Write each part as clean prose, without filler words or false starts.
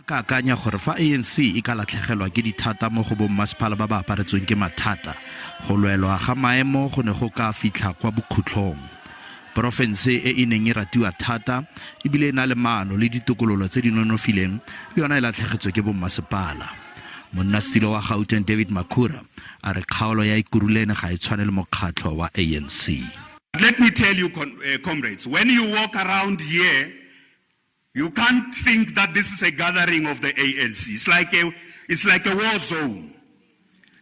Ka akanya gore fa ANC e ka latlhegelwa ke dithata mo go bommasepala ba ba aparetsweng ke mathata, go lwelwa ga maemo go ne go ka fitlha kwa bokhutlhong. Profense e neng e ratiwa thata ebile e na le maano le ditokololo tse di nonofileng le yona e latlhegetswe ke bommasepala. Modulasetulo wa Gauteng David Makhura a re kgaolo ya ikurulene ga e tshwane le mokgatlo wa ANC. Let me tell you, comrades, when you walk around here, you can't think that this is a gathering of the ANC. It's like a war zone.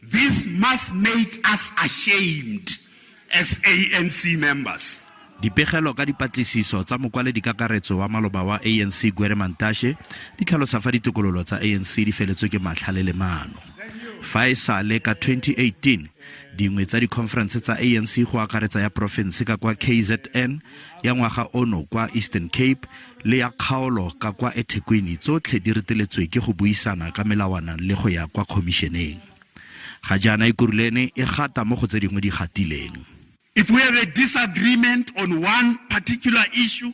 This must make us ashamed as ANC members. Dipegelo ka dipatlisiso tsa mokwaledi kakaretso wa maloba wa ANC Gweremantashe di tlhalosa fa ditokololo tsa ANC di feletswe ke matlhale le maano. Fa e sale ka 2018 dingwe tsa dikhonferense tsa ANC go akaretsa ya profense ka kwa KZN, ya ngwaga ono kwa Eastern Cape le ya kgaolo ka kwa eThekwini tsotlhe di reteletswe ke go buisana ka melawana le go ya kwa komisheneng. Ga jaana ikurulene e gata mo go tse dingwe di gatileng. If we have a disagreement on one particular issue,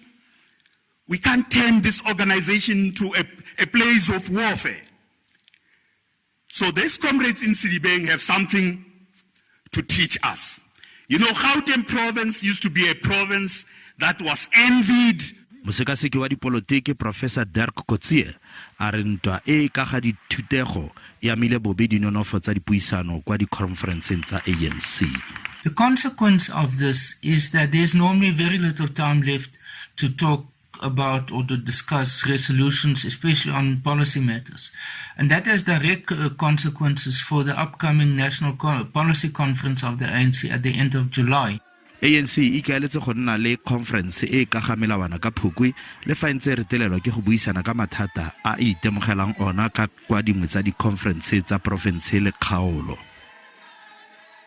we can't turn this organization to a place of warfare. So these comrades in Sidibeng have something to teach us. You know, Gauteng province used to be a province that was envied. Mosekaseki wa dipolotiki Professor Dirk Kotsie a re ntwa e ka ga dithutego ya mile bobedi nonofo tsa dipuisano kwa dikhonferenseng tsa ANC. The consequence of this is that there's normally very little time left to talk about or to discuss resolutions, especially on policy matters. And that has direct consequences for the upcoming National Policy Conference of the ANC at the end of July. ANC e kaeletse go nna le conference e ka ga melawana ka Phukwi le fa ntse re telelwa ke go buisana ka mathata a itemogelang ona ka kwa dingwe tsa dikhonferense tsa profense le kgaolo.